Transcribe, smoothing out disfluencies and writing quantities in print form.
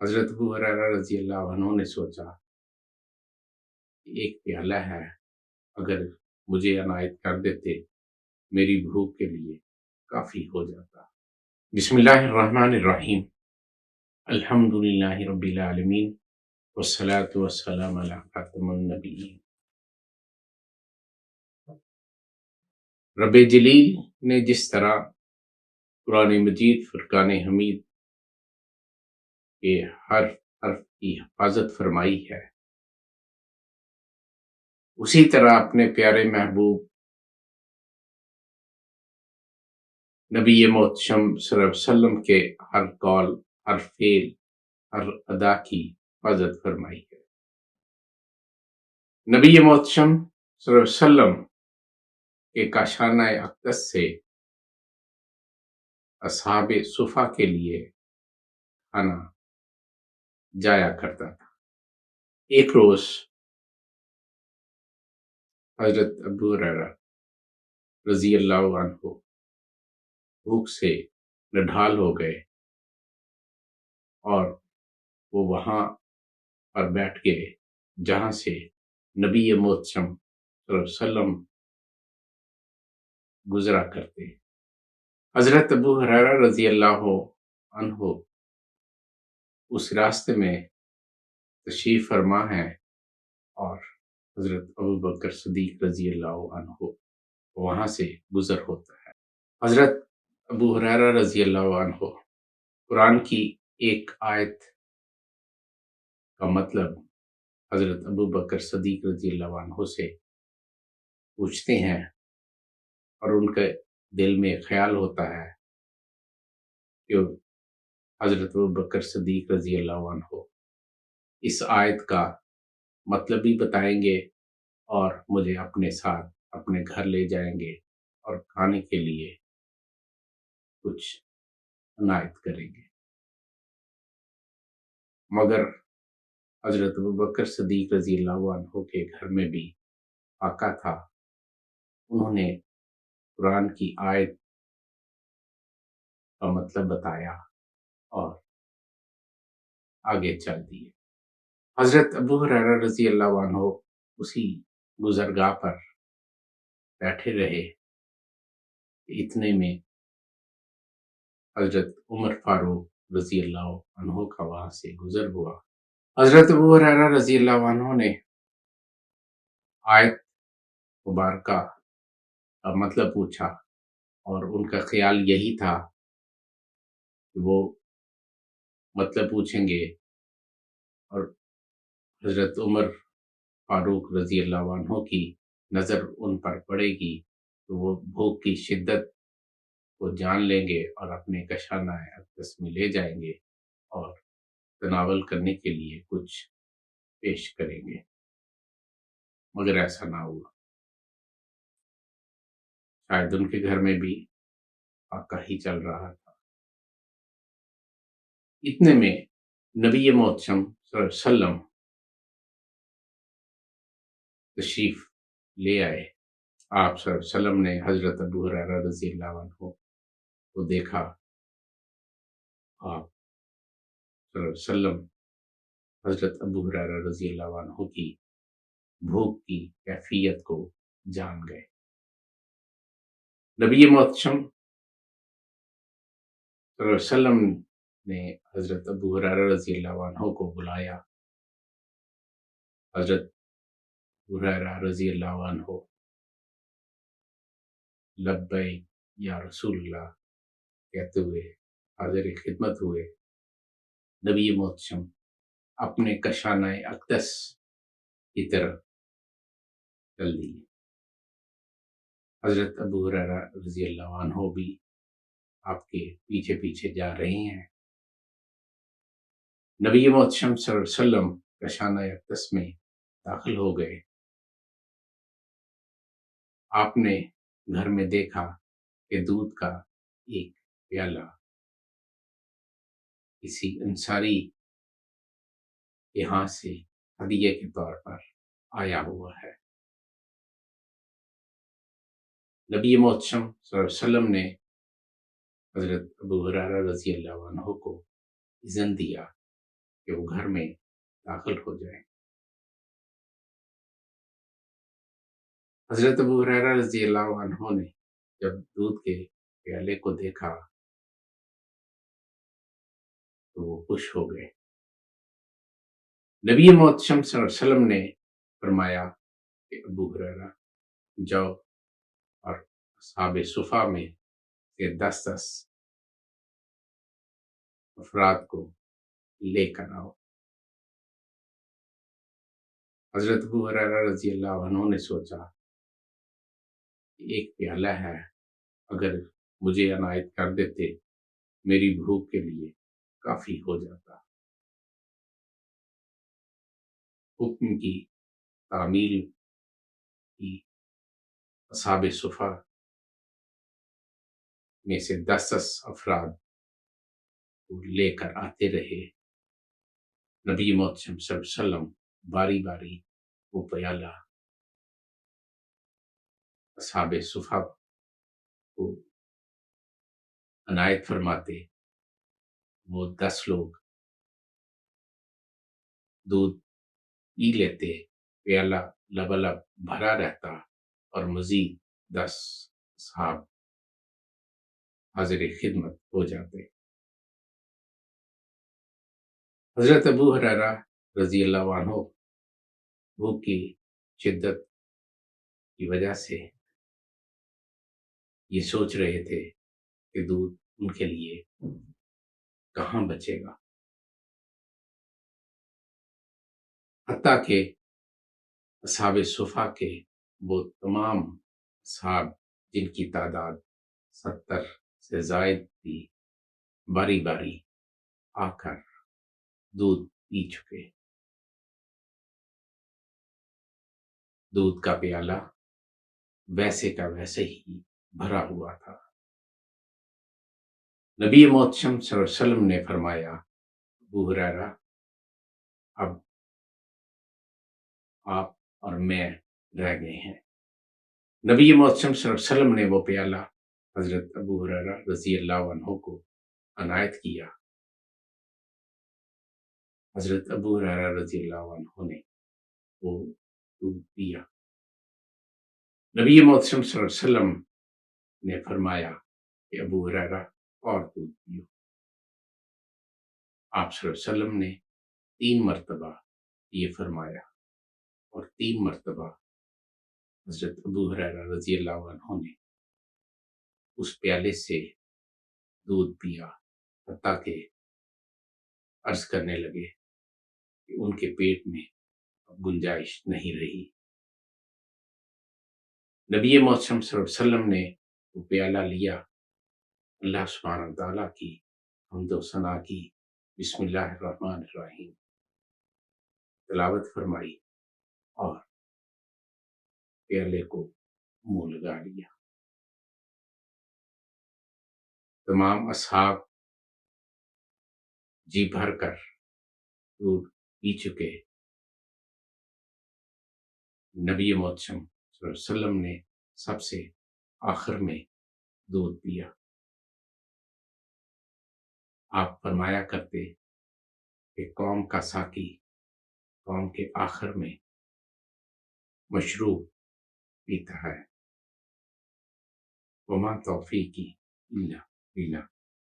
حضرت ابو ہریرہ رضی اللہ عنہ نے سوچا ایک پیالہ ہے، اگر مجھے عنایت کر دیتے میری بھوک کے لیے کافی ہو جاتا۔ بسم اللہ الرحمن الرحیم، الحمد للہ رب العالمین، والصلاة والسلام علی خاتم النبیین۔ رب جلیل نے جس طرح قرآن مجید فرقان حمید کے ہر حرف کی حفاظت فرمائی ہے، اسی طرح اپنے پیارے محبوب نبی محتشم صلی اللہ علیہ وسلم کے ہر قول، ہر فعل، ہر ادا کی حفاظت فرمائی ہے۔ نبی محتشم صلی اللہ علیہ وسلم کے کاشانہ اقدس سے اصحاب صفا کے لیے کھانا جایا کرتا تھا۔ ایک روز حضرت ابو ہریرہ رضی اللہ عنہ بھوک سے نڈھال ہو گئے اور وہ وہاں پر بیٹھ گئے جہاں سے نبی محتشم صلی اللہ علیہ وسلم گزرا کرتے۔ حضرت ابو ہریرہ رضی اللہ عنہ اس راستے میں تشریف فرما ہے اور حضرت ابو بکر صدیق رضی اللہ عنہ وہاں سے گزر ہوتا ہے۔ حضرت ابو ہریرہ رضی اللہ عنہ قرآن کی ایک آیت کا مطلب حضرت ابو بکر صدیق رضی اللہ عنہ سے پوچھتے ہیں اور ان کے دل میں خیال ہوتا ہے کہ حضرت ابو بکر صدیق رضی اللہ عنہ اس آیت کا مطلب بھی بتائیں گے اور مجھے اپنے ساتھ اپنے گھر لے جائیں گے اور کھانے کے لیے کچھ عنایت کریں گے۔ مگر حضرت ابوبکر صدیق رضی اللہ عنہ کے گھر میں بھی آقا تھا، انہوں نے قرآن کی آیت کا مطلب بتایا اور آگے چل دیے۔ حضرت ابو ہریرہ رضی اللہ عنہ اسی گزرگاہ پر بیٹھے رہے، اتنے میں حضرت عمر فاروق رضی اللہ عنہ کا وہاں سے گزر ہوا۔ حضرت ابو ہریرہ رضی اللہ عنہ نے آیت مبارکہ کا مطلب پوچھا اور ان کا خیال یہی تھا کہ وہ مطلب پوچھیں گے اور حضرت عمر فاروق رضی اللہ عنہ کی نظر ان پر پڑے گی تو وہ بھوک کی شدت کو جان لیں گے اور اپنے کشانہ اقدس میں لے جائیں گے اور تناول کرنے کے لیے کچھ پیش کریں گے، مگر ایسا نہ ہوا۔ شاید ان کے گھر میں بھی آقا ہی چل رہا تھا۔ اتنے میں نبی محتشم صلی اللہ علیہ وسلم تشریف لے آئے۔ آپ صلی اللہ علیہ وسلم نے حضرت ابو ہریرہ رضی اللہ عنہ کو دیکھا۔ آپ صلی اللہ علیہ وسلم حضرت ابو ہریرہ رضی اللہ عنہ کی بھوک کی کیفیت کو جان گئے۔ نبی محتشم صلی اللہ علیہ وسلم نے حضرت ابو ہریرہ رضی اللہ عنہ کو بلایا۔ حضرت ابو ہریرہ رضی اللہ عنہ لبیک یا رسول اللہ کہتے ہوئے حاضر خدمت ہوئے۔ نبی محتشم اپنے کشانہ اقدس کی طرف چل دیے۔ حضرت ابو ہریرہ رضی اللہ عنہ بھی آپ کے پیچھے پیچھے جا رہے ہیں۔ نبی محتشم صلی اللہ علیہ وسلم کشانہ اقدس میں داخل ہو گئے۔ آپ نے گھر میں دیکھا کہ دودھ کا ایک پیالہ کسی انصاری کے ہاں سے ہدیے کے طور پر آیا ہوا ہے۔ نبی محتشم صلی اللہ علیہ وسلم نے حضرت ابو ہریرہ رضی اللہ عنہ کو اذن دیا کہ وہ گھر میں داخل ہو جائیں۔ حضرت ابو ہریرہ رضی اللہ عنہ نے جب دودھ کے پیالے کو دیکھا تو وہ خوش ہو گئے۔ نبی محتشم صلی اللہ علیہ وسلم نے فرمایا کہ ابو ہریرہ جاؤ اور اصحاب صفا میں سے 10 افراد کو لے کر آؤ۔ حضرت ابو ہریرہ رضی اللہ عنہ نے سوچا کہ ایک پیالہ ہے، اگر مجھے عنایت کر دیتے میری بھوک کے لیے کافی ہو جاتا۔ حکم کی تعمیل کی، اصحاب صفا میں سے 10 افراد کو لے کر آتے رہے۔ نبی محتشم صلی اللہ علیہ وسلم باری باری وہ پیالہ اصحاب صفا کو عنایت فرماتے، وہ 10 لوگ دودھ پی لیتے، پیالہ لبالب بھرا رہتا اور مزید 10 اصحاب حاضر خدمت ہو جاتے۔ حضرت ابو ہریرہ رضی اللہ عنہ بھوک کی شدت کی وجہ سے یہ سوچ رہے تھے کہ دودھ ان کے لیے کہاں بچے گا، حتیٰ کہ اصحاب صفا کے وہ تمام اصحاب جن کی تعداد 70 سے زائد تھی، باری باری آ کر دودھ پی چکے۔ دودھ کا پیالہ ویسے کا ویسے ہی بھرا ہوا تھا۔ نبی محتشم صلی اللہ علیہ وسلم نے فرمایا، ابو ہریرہ اب آپ اور میں رہ گئے ہیں۔ نبی محتشم صلی اللہ علیہ وسلم نے وہ پیالہ حضرت ابو ہریرہ رضی اللہ عنہ کو عنایت کیا۔ حضرت ابو ہریرہ رضی اللہ عنہ نے وہ دودھ پیا۔ نبی محتشم صلی اللہ علیہ وسلم نے فرمایا کہ ابو ہریرہ اور دودھ پیو۔ آپ صلی اللہ علیہ وسلم نے 3 مرتبہ یہ فرمایا اور 3 مرتبہ حضرت ابو ہریرہ رضی اللہ عنہ نے اس پیالے سے دودھ پیا، حتیٰ کہ عرض کرنے لگے کہ ان کے پیٹ میں گنجائش نہیں رہی۔ نبی محتشم صلی اللہ علیہ وسلم نے وہ پیالہ لیا، اللہ سبحانہ تعالیٰ کی حمد و ثنا کی، بسم اللہ الرحمن الرحیم تلاوت فرمائی اور پیالے کو منہ لگا لیا۔ تمام اصحاب جی بھر کر دودھ پی چکے۔ نبی محتشم صلی اللہ علیہ وسلم نے سب سے آخر میں دودھ پیا۔ آپ فرمایا کرتے کہ قوم کا ساقی قوم کے آخر میں مشروب پیتا ہے۔ وما توفیقی الا باللہ۔